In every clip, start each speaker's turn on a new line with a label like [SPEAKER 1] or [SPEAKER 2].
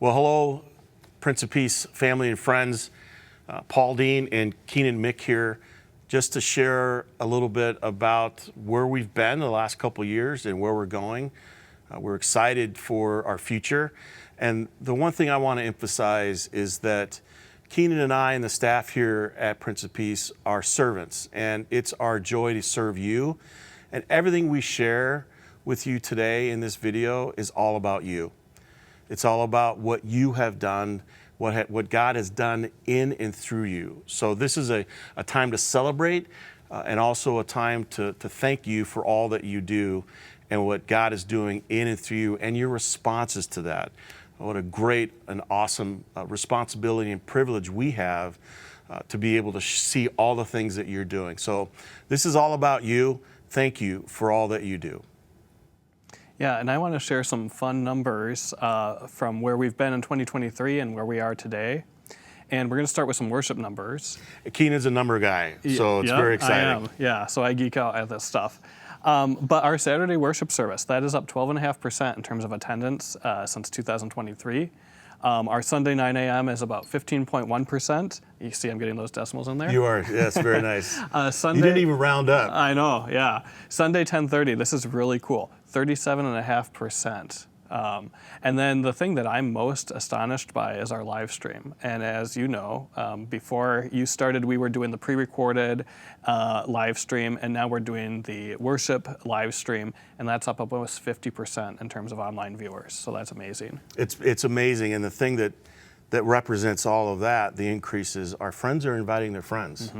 [SPEAKER 1] Well, hello, Prince of Peace family and friends. Paul Dean and Kienan Mick here, just to share a little bit about where we've been the last couple of years and where we're going. We're excited for our future. And the one thing I want to emphasize is that Kienan and I and the staff here at Prince of Peace are servants, and it's our joy to serve you. And everything we share with you today in this video is all about you. It's all about what you have done, what God has done in and through you. So this is a time to celebrate and also a time to thank you for all that you do and what God is doing in and through you and your responses to that. What a great and awesome responsibility and privilege we have to be able to see all the things that you're doing. So this is all about you. Thank you for all that you do.
[SPEAKER 2] Yeah, and I want to share some fun numbers from where we've been in 2023 and where we are today. And we're going to start with some worship numbers.
[SPEAKER 1] Keenan's a number guy, so it's very exciting.
[SPEAKER 2] I am, yeah, so I geek out at this stuff. But our Saturday worship service, that is up 12.5% in terms of attendance since 2023. Our Sunday 9 a.m. is about 15.1%. You see I'm getting those decimals in there?
[SPEAKER 1] You are, yes, very nice.
[SPEAKER 2] Sunday,
[SPEAKER 1] you didn't even round up.
[SPEAKER 2] I know, yeah. Sunday 10:30, this is really cool, 37.5%. And then the thing that I'm most astonished by is our live stream. And as you know, before you started, we were doing the pre-recorded live stream, and now we're doing the worship live stream, and that's up almost 50% in terms of online viewers. So that's amazing.
[SPEAKER 1] It's amazing, and the thing that represents all of that, the increase is our friends are inviting their friends,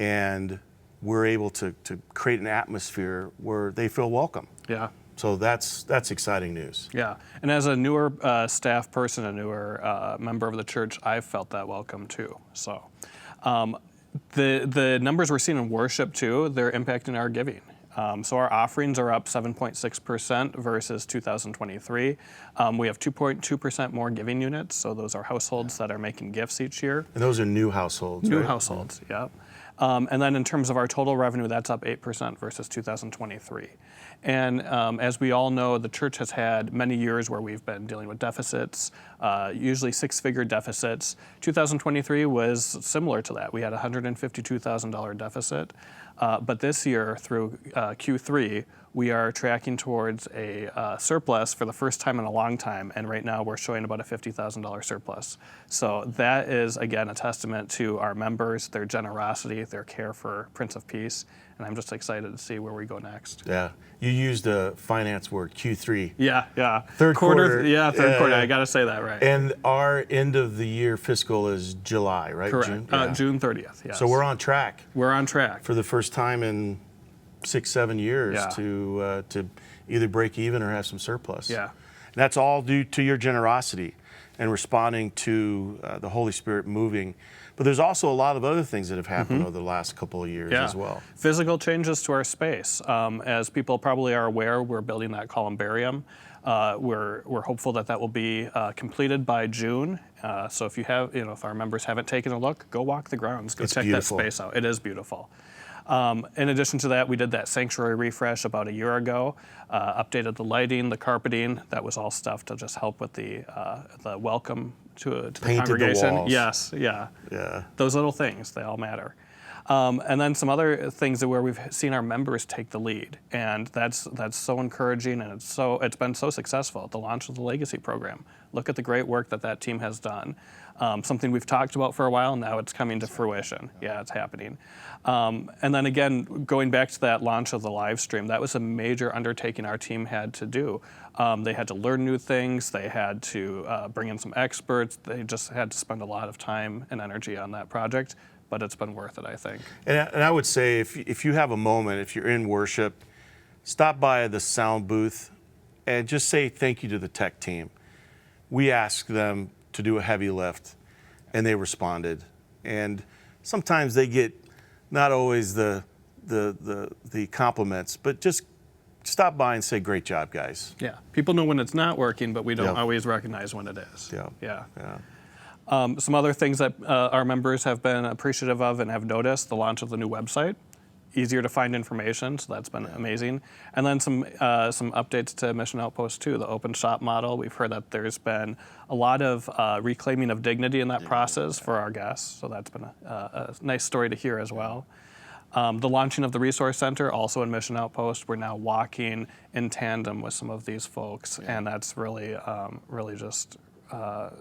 [SPEAKER 1] and we're able to create an atmosphere where they feel welcome.
[SPEAKER 2] Yeah.
[SPEAKER 1] So that's exciting news.
[SPEAKER 2] Yeah, and as a newer staff person, a newer member of the church, I've felt that welcome too. So the numbers we're seeing in worship too, they're impacting our giving. So our offerings are up 7.6% versus 2023. We have 2.2% more giving units, so those are households that are making gifts each year.
[SPEAKER 1] And those are new households,
[SPEAKER 2] New
[SPEAKER 1] right?
[SPEAKER 2] households, yeah. And then in terms of our total revenue, that's up 8% versus 2023. And as we all know, the church has had many years where we've been dealing with deficits, usually six-figure deficits. 2023 was similar to that. We had a $152,000 deficit. But this year, through Q3, we are tracking towards a surplus for the first time in a long time, and right now we're showing about a $50,000 surplus. So that is, again, a testament to our members, their generosity, their care for Prince of Peace, and I'm just excited to see where we go next.
[SPEAKER 1] Yeah, you used a finance word, Q3.
[SPEAKER 2] Yeah.
[SPEAKER 1] Third quarter.
[SPEAKER 2] Yeah, third quarter, I gotta say that right.
[SPEAKER 1] And our end of the year fiscal is July, right?
[SPEAKER 2] Correct,
[SPEAKER 1] June, yeah.
[SPEAKER 2] June 30th, yes.
[SPEAKER 1] So we're on track.
[SPEAKER 2] We're on track.
[SPEAKER 1] For the first time in 6-7 years to either break even or have some surplus.
[SPEAKER 2] Yeah.
[SPEAKER 1] And that's all due to your generosity and responding to the Holy Spirit moving. But there's also a lot of other things that have happened over the last couple of years as well.
[SPEAKER 2] Physical changes to our space. As people probably are aware, we're building that columbarium. We're hopeful that will be completed by June. So if you have, if our members haven't taken a look, go walk the grounds, go check that space out. It is beautiful. In addition to that, we did that sanctuary refresh about a year ago, updated the lighting, the carpeting. That was all stuff to just help with the welcome to the congregation.
[SPEAKER 1] The walls.
[SPEAKER 2] Yes, yeah. Those little things, they all matter. And then some other things where we've seen our members take the lead, and that's so encouraging, and it's been so successful. The launch of the Legacy program. Look at the great work that team has done. Something we've talked about for a while, now it's coming to fruition. Yeah, it's happening. And then again, going back to that launch of the live stream, that was a major undertaking our team had to do. They had to learn new things. They had to bring in some experts. They just had to spend a lot of time and energy on that project. But it's been worth it, I think.
[SPEAKER 1] And I would say if you have a moment, if you're in worship, stop by the sound booth and just say thank you to the tech team. We asked them to do a heavy lift, and they responded. And sometimes they get not always the compliments, but just stop by and say, great job, guys.
[SPEAKER 2] Yeah, people know when it's not working, but we don't always recognize when it is.
[SPEAKER 1] Yeah.
[SPEAKER 2] Some other things that our members have been appreciative of and have noticed, the launch of the new website. easier to find information, so that's been amazing. And then some updates to Mission Outpost too, the open shop model. We've heard that there's been a lot of reclaiming of dignity in that process for our guests, so that's been a nice story to hear as well. The launching of the Resource Center, also in Mission Outpost, we're now walking in tandem with some of these folks, and that's really, really just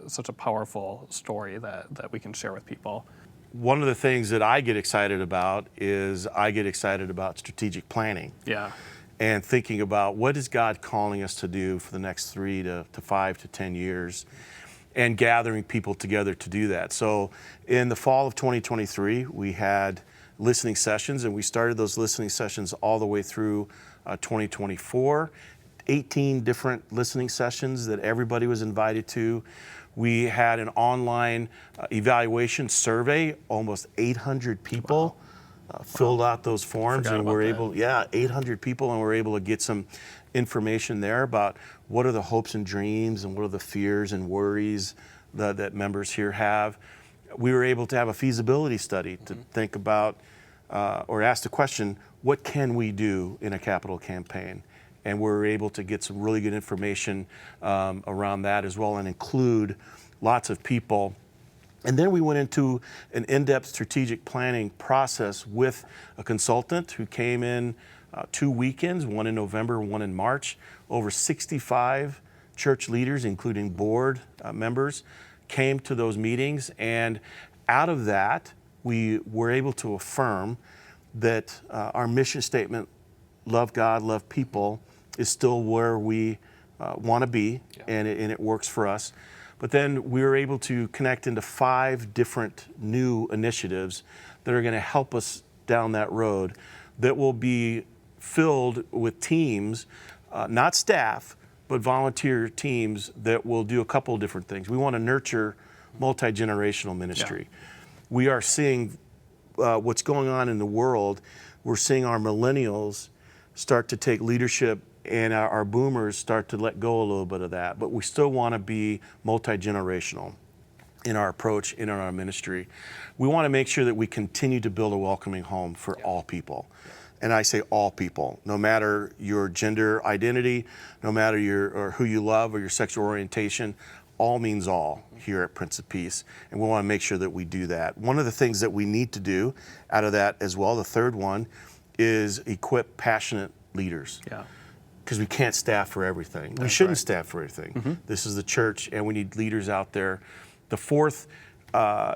[SPEAKER 2] such a powerful story that we can share with people.
[SPEAKER 1] One of the things that I get excited about is strategic planning.
[SPEAKER 2] Yeah.
[SPEAKER 1] And thinking about what is God calling us to do for the next 3 to 5 to 10 years, and gathering people together to do that. So in the fall of 2023, we had listening sessions, and we started those listening sessions all the way through 2024. 18 different listening sessions that everybody was invited to. We had an online evaluation survey. Almost 800 people filled out those forms, and we're able, 800 people, and we're able to get some information there about what are the hopes and dreams and what are the fears and worries that members here have. We were able to have a feasibility study to think about or ask the question, what can we do in a capital campaign? And we're able to get some really good information around that as well, and include lots of people. And then we went into an in-depth strategic planning process with a consultant who came in 2 weekends, one in November, one in March. Over 65 church leaders, including board members, came to those meetings. And out of that, we were able to affirm that our mission statement, love God, love people, is still where we want to be, and it works for us. But then we were able to connect into 5 different new initiatives that are going to help us down that road, that will be filled with teams, not staff, but volunteer teams that will do a couple of different things. We want to nurture multi-generational ministry. We are seeing what's going on in the world. We're seeing our millennials start to take leadership, and our boomers start to let go a little bit of that. But we still want to be multi-generational in our approach, in our ministry. We want to make sure that we continue to build a welcoming home for all people. And I say all people, no matter your gender identity, no matter or who you love or your sexual orientation. All means all here at Prince of Peace, and we want to make sure that we do that. One of the things that we need to do out of that as well, the third one, is equip passionate leaders. Because we can't staff for everything. We shouldn't staff for everything. This is the church, and we need leaders out there. The fourth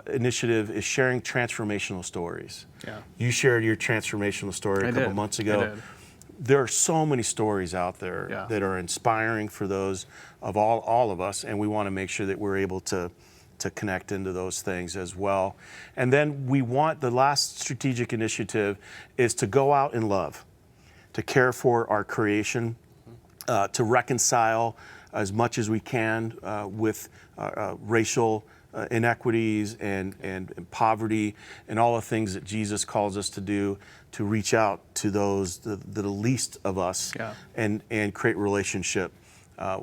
[SPEAKER 1] initiative is sharing transformational stories. You shared your transformational story a couple months ago. There are so many stories out there that are inspiring for those of all of us, and we want to make sure that we're able to connect into those things as well. And then we want, the last strategic initiative is to go out in love, to care for our creation, to reconcile as much as we can with racial inequities and poverty and all the things that Jesus calls us to do, to reach out to those the least of us and create relationship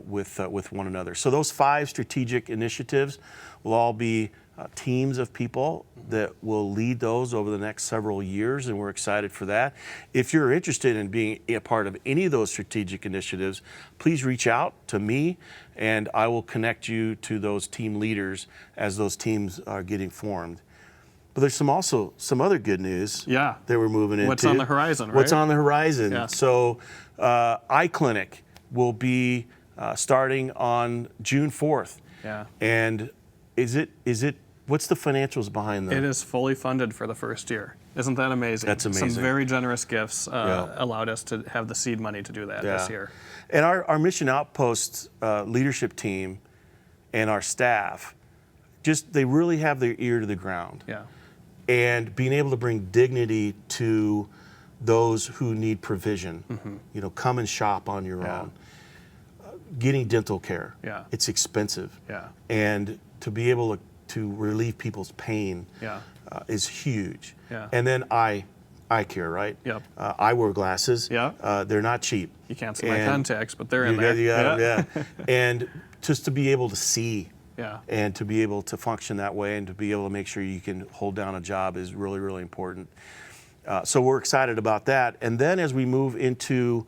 [SPEAKER 1] with one another. So those 5 strategic initiatives will all be teams of people that will lead those over the next several years, and we're excited for that. If you're interested in being a part of any of those strategic initiatives, please reach out to me, and I will connect you to those team leaders as those teams are getting formed. But there's also some other good news that we're moving into.
[SPEAKER 2] What's on the horizon, right?
[SPEAKER 1] What's on the horizon. So iClinic will be starting on June 4th. And what's the financials behind that?
[SPEAKER 2] It is fully funded for the first year. Isn't that amazing?
[SPEAKER 1] That's amazing.
[SPEAKER 2] Some very generous gifts allowed us to have the seed money to do that this year.
[SPEAKER 1] And our Mission Outpost leadership team and our staff, they really have their ear to the ground. And being able to bring dignity to those who need provision. Come and shop on your own. Getting dental care. It's expensive. And to be able to relieve people's pain is huge. And then eye care, right? I wear glasses. They're not cheap.
[SPEAKER 2] You can't see my contacts, but they're in there.
[SPEAKER 1] And just to be able to see and to be able to function that way, and to be able to make sure you can hold down a job is really, really important. So we're excited about that. And then as we move into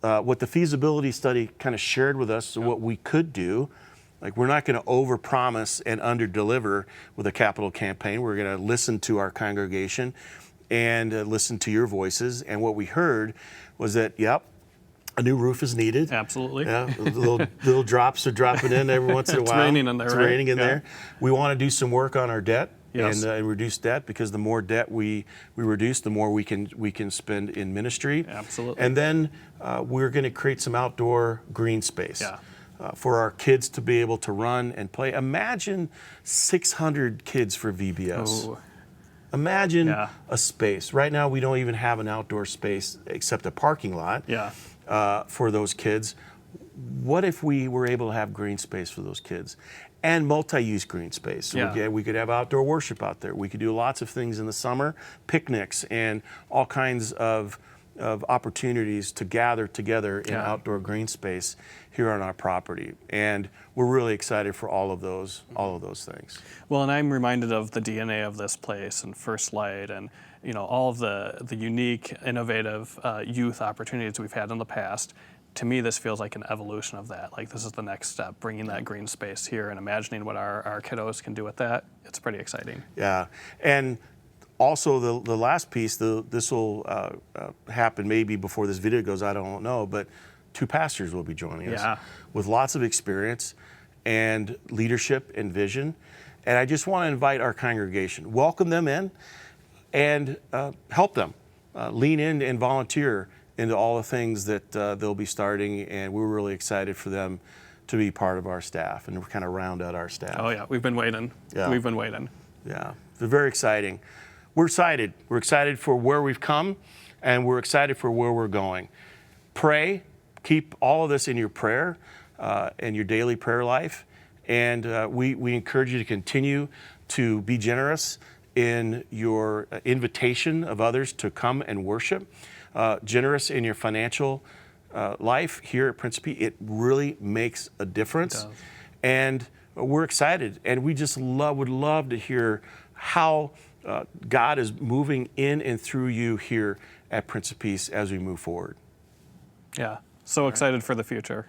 [SPEAKER 1] what the feasibility study kind of shared with us, so what we could do, like we're not going to overpromise and underdeliver with a capital campaign. We're going to listen to our congregation and listen to your voices. And what we heard was that, yep, a new roof is needed.
[SPEAKER 2] Absolutely.
[SPEAKER 1] Yeah, little drops are dropping in every once in a while.
[SPEAKER 2] It's raining in there,
[SPEAKER 1] It's
[SPEAKER 2] right?
[SPEAKER 1] raining in there. We want to do some work on our debt.
[SPEAKER 2] Yes.
[SPEAKER 1] And reduce debt, because the more debt we reduce, the more we can spend in ministry.
[SPEAKER 2] Absolutely.
[SPEAKER 1] And then we're going to create some outdoor green space for our kids to be able to run and play. Imagine 600 kids for VBS.
[SPEAKER 2] Ooh.
[SPEAKER 1] Imagine a space. Right now, we don't even have an outdoor space except a parking lot for those kids. What if we were able to have green space for those kids? And multi-use green space. So we could have outdoor worship out there. We could do lots of things in the summer, picnics and all kinds of opportunities to gather together in outdoor green space here on our property. And we're really excited for all of those things.
[SPEAKER 2] Well, and I'm reminded of the DNA of this place and First Light and all of the unique, innovative youth opportunities we've had in the past. To me, this feels like an evolution of that. Like this is the next step, bringing that green space here and imagining what our kiddos can do with that. It's pretty exciting.
[SPEAKER 1] Yeah, and also the last piece, this will happen maybe before this video goes, I don't know, but 2 pastors will be joining us with lots of experience and leadership and vision. And I just want to invite our congregation, welcome them in and help them, lean in and volunteer into all the things that they'll be starting, and we're really excited for them to be part of our staff and kind of round out our staff.
[SPEAKER 2] Oh yeah, we've been waiting.
[SPEAKER 1] Yeah.
[SPEAKER 2] We've been waiting.
[SPEAKER 1] Yeah, they're very exciting. We're excited. We're excited for where we've come, and we're excited for where we're going. Pray, keep all of this in your prayer and your daily prayer life, and we encourage you to continue to be generous in your invitation of others to come and worship. Generous in your financial life here at Prince P. It really makes a difference. And we're excited. And we just would love to hear how God is moving in and through you here at Prince of Peace as we move forward.
[SPEAKER 2] Yeah, so excited for the future.